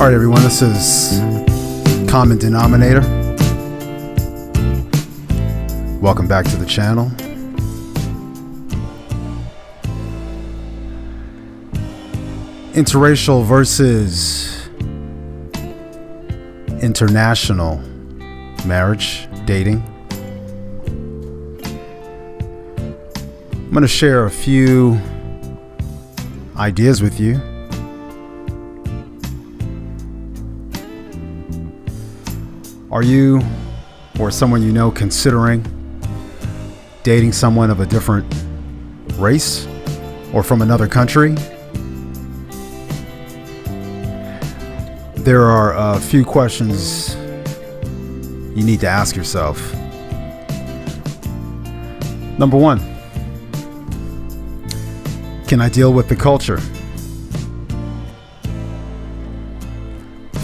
All right, everyone, this is Common Denominator. Welcome back to the channel. Interracial versus international marriage, dating. I'm going to share a few ideas with you. Are you or someone you know considering dating someone of a different race or from another country? There are a few questions you need to ask yourself. Number one, can I deal with the culture?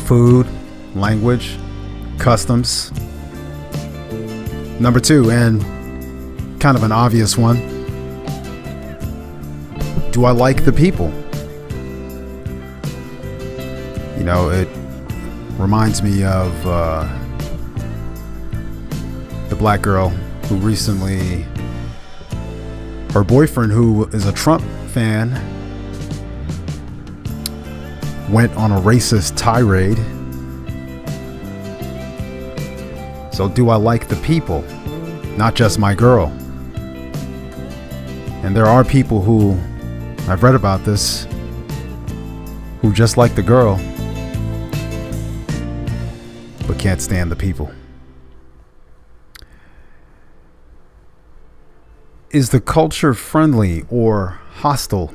Food, language, customs. Number two, and kind of an obvious one, do I like the people? You know, it reminds me of the black girl who recently, her boyfriend, who is a Trump fan, went on a racist tirade. So do I like the people, not just my girl? And there are people who, I've read about this, who just like the girl, but can't stand the people. Is the culture friendly or hostile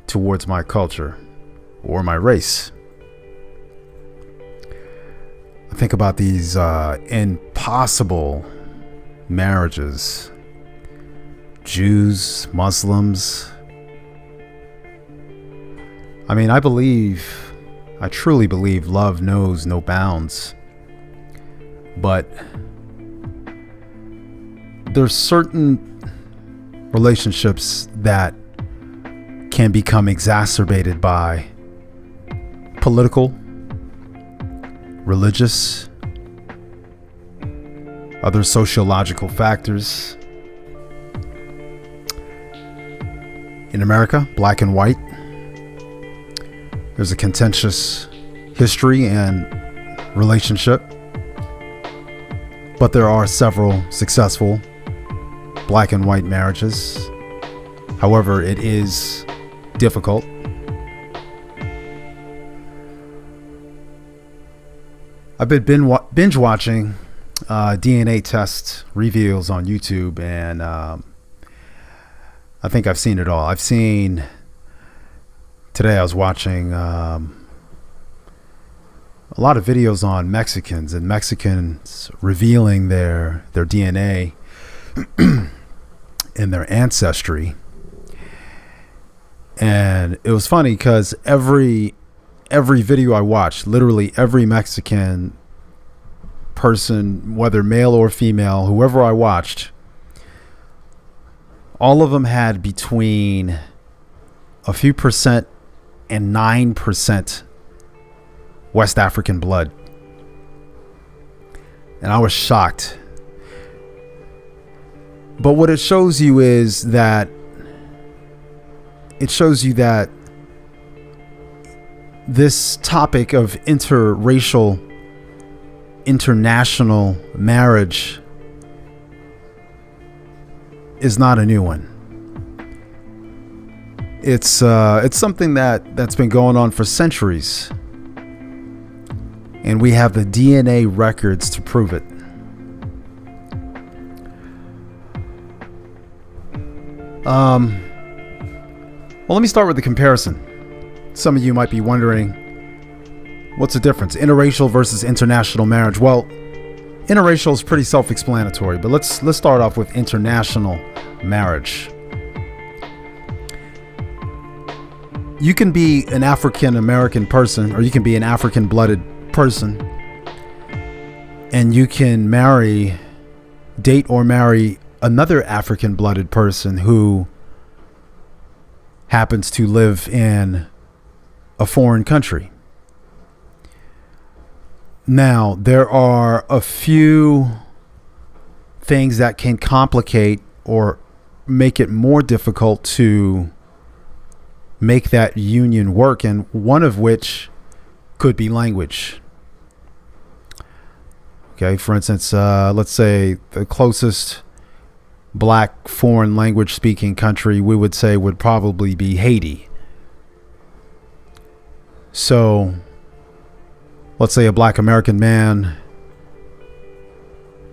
towards my culture or my race? Think about these impossible marriages. Jews, Muslims. I mean, I truly believe love knows no bounds. But there's certain relationships that can become exacerbated by political, religious, other sociological factors. In America, black and white, there's a contentious history and relationship, but there are several successful black and white marriages. However, it is difficult. I've been binge watching DNA test reveals on YouTube, and I think I've seen it all. Today I was watching a lot of videos on Mexicans and Mexicans revealing their DNA and their ancestry. And it was funny because every video I watched, literally every Mexican person, whether male or female, whoever I watched, all of them had between a few percent and 9% West African blood. And I was shocked. But what it shows you is that this topic of interracial, international marriage is not a new one. It's something that's been going on for centuries, and we have the DNA records to prove it. Well, let me start with the comparison. Some of you might be wondering, what's the difference? Interracial versus international marriage. Well, interracial is pretty self-explanatory, but let's start off with international marriage. You can be an African American person, or you can be an African blooded person, and you can date or marry another African blooded person who happens to live in a foreign country. Now, there are a few things that can complicate or make it more difficult to make that union work, and one of which could be language. Okay, for instance, let's say the closest black foreign language speaking country we would say would probably be Haiti. So let's say a black American man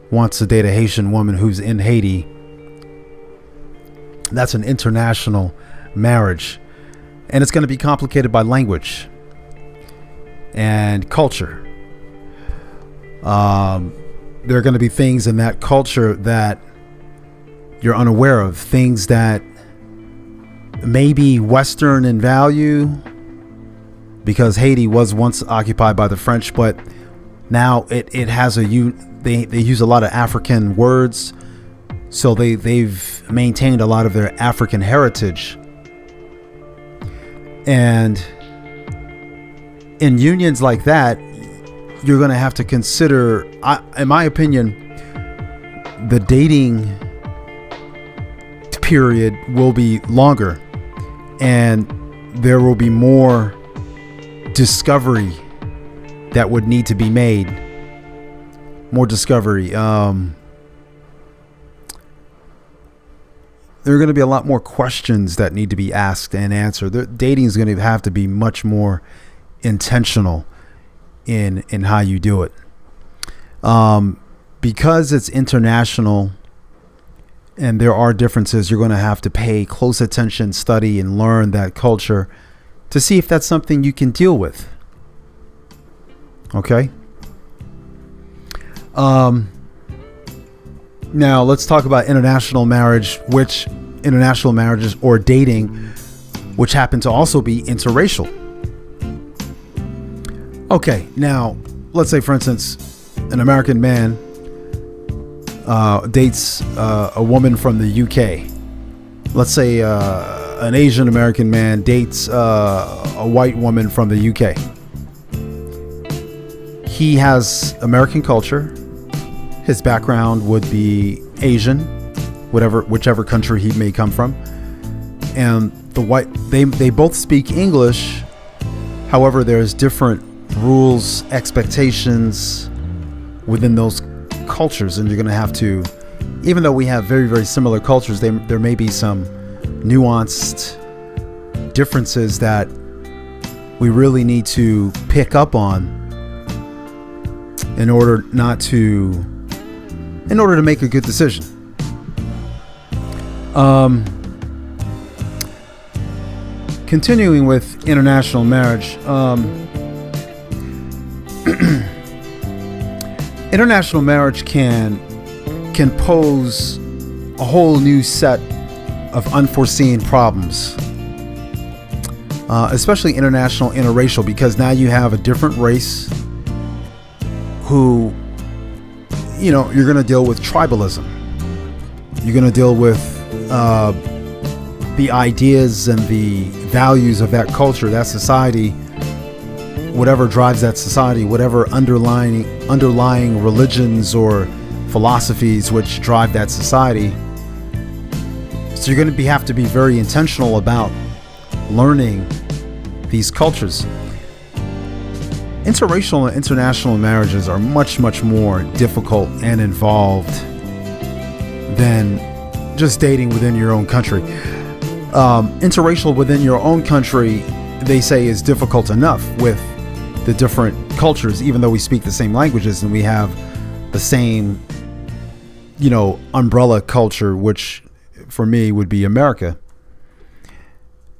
wants to date a Haitian woman who's in Haiti. That's an international marriage. And it's going to be complicated by language and culture. There are going to be things in that culture that you're unaware of, things that may be Western in value because Haiti was once occupied by the French, but now it has they use a lot of African words, so they've maintained a lot of their African heritage. And in unions like that, you're going to have to consider, in my opinion, the dating period will be longer, and there will be more discovery that would need to be made. More discovery. There are going to be a lot more questions that need to be asked and answered. Dating is going to have to be much more intentional in how you do it. Because it's international and there are differences, you're going to have to pay close attention, study, and learn that culture to see if that's something you can deal with. Okay? Now let's talk about international marriage, which international marriages or dating, which happen to also be interracial. Okay, now let's say, for instance, an American man dates a woman from the UK. Let's say an Asian American man dates a white woman from the UK. He has American culture. His background would be Asian, whichever country he may come from. And they both speak English. However, there's different rules, expectations within those cultures, and you're going to have to, even though we have very, very similar cultures, there may be some nuanced differences that we really need to pick up on in order to make a good decision. Continuing with international marriage, international marriage can pose a whole new set of unforeseen problems, especially international interracial, because now you have a different race who, you're going to deal with tribalism. You're going to deal with the ideas and the values of that culture, that society, whatever drives that society, whatever underlying religions or philosophies which drive that society. So you're going to have to be very intentional about learning these cultures. Interracial and international marriages are much, much more difficult and involved than just dating within your own country. Interracial within your own country, they say, is difficult enough with the different cultures, even though we speak the same languages and we have the same, umbrella culture, which for me would be America.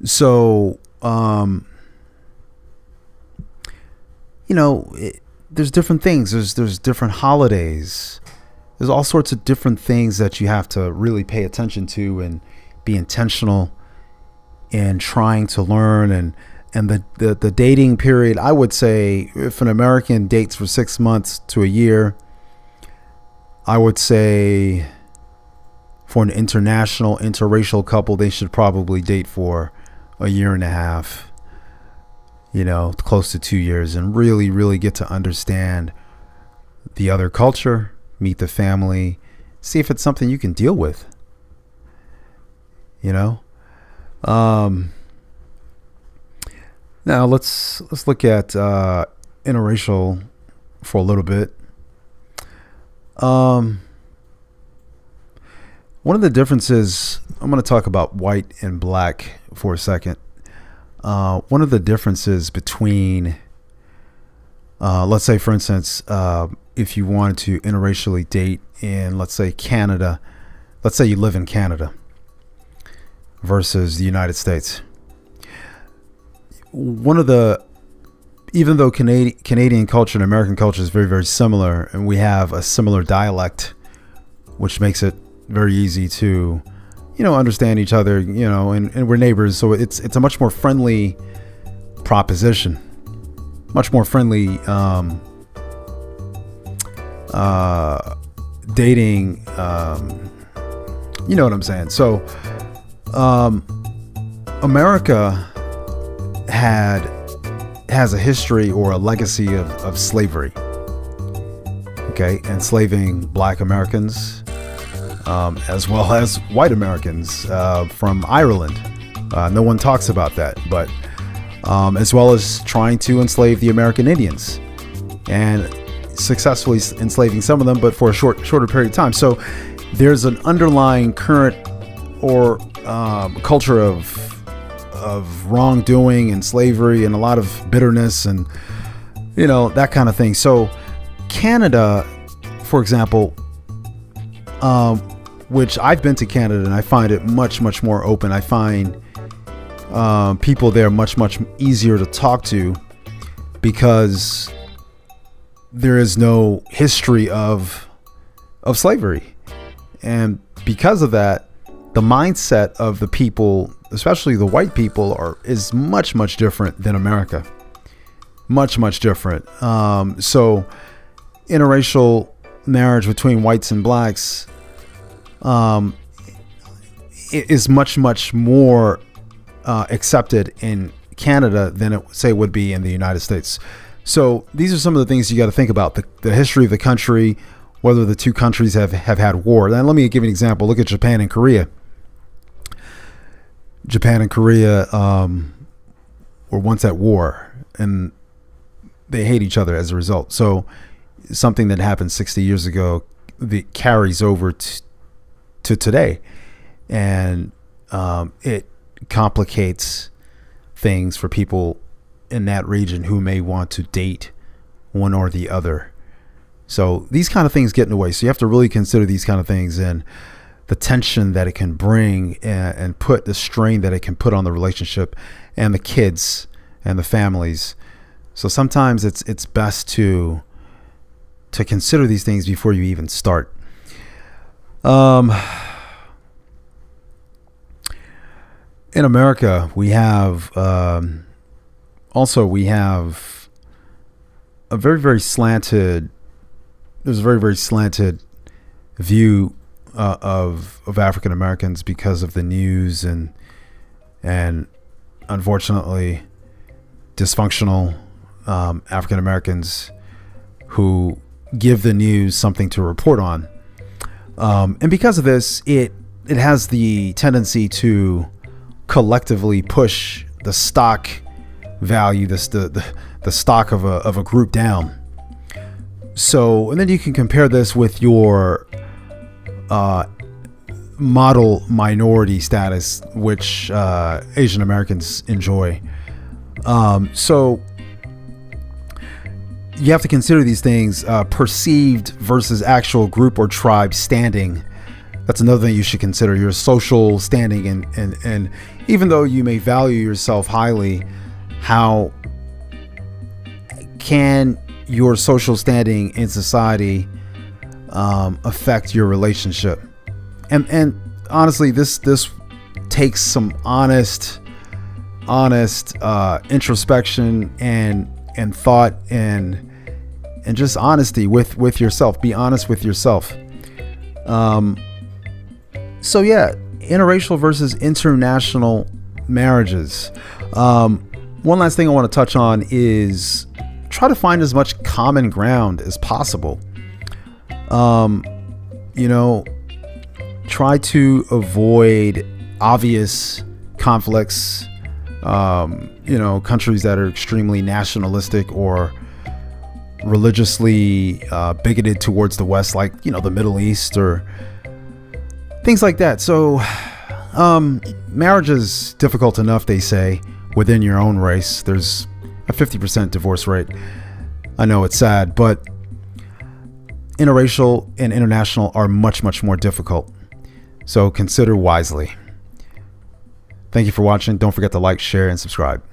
So, there's different things. There's different holidays. There's all sorts of different things that you have to really pay attention to and be intentional in trying to learn. And the dating period, I would say, if an American dates for 6 months to a year, I would say for an international interracial couple, they should probably date for a year and a half, close to 2 years, and really, really get to understand the other culture, meet the family, see if it's something you can deal with. You know. Now let's look at interracial for a little bit. One of the differences, I'm going to talk about white and black for a second. One of the differences between, let's say, for instance, if you wanted to interracially date in, let's say, Canada, let's say you live in Canada versus the United States. Even though Canadian culture and American culture is very, very similar, and we have a similar dialect, which makes it very easy to, understand each other, and we're neighbors. So it's a much more friendly proposition, much more friendly dating. You know what I'm saying? So America has a history or a legacy of slavery. Okay, enslaving Black Americans, as well as white Americans from Ireland. No one talks about that, but as well as trying to enslave the American Indians and successfully enslaving some of them, but for a shorter period of time. So there's an underlying current or culture of wrongdoing and slavery and a lot of bitterness and that kind of thing. So Canada, for example, which I've been to Canada and I find it much, much more open. I find people there much, much easier to talk to because there is no history of slavery. And because of that, the mindset of the people, especially the white people, is much, much different than America. Much, much different. So interracial marriage between whites and blacks is much, much more accepted in Canada than it, say, would be in the United States. So these are some of the things you got to think about. The history of the country, whether the two countries have had war. Then let me give you an example. Look at Japan and Korea. Japan and Korea were once at war, and they hate each other as a result. So something that happened 60 years ago that carries over to today, and it complicates things for people in that region who may want to date one or the other. So these kind of things get in the way. So you have to really consider these kind of things and the tension that it can bring and put the strain that it can put on the relationship and the kids and the families. So sometimes it's best to consider these things before you even start. In America, we have a very, very slanted. There's a very, very slanted view of African Americans because of the news and unfortunately dysfunctional African Americans who give the news something to report on, and because of this, it has the tendency to collectively push the stock value, the stock of a group down. So, and then you can compare this with your model minority status, which Asian Americans enjoy. So you have to consider these things, perceived versus actual group or tribe standing. That's another thing you should consider, your social standing. And even though you may value yourself highly, how can your social standing in society affect your relationship? And honestly, this takes some honest introspection and thought and just honesty with yourself. Be honest with yourself. So yeah, interracial versus international marriages. One last thing I want to touch on is try to find as much common ground as possible. You know, try to avoid obvious conflicts. You know, countries that are extremely nationalistic or religiously bigoted towards the West, like, you know, the Middle East or things like that. So marriage is difficult enough, they say, within your own race. There's a 50% divorce rate. I know it's sad, but interracial and international are much, much more difficult. So consider wisely. Thank you for watching. Don't forget to like, share, and subscribe.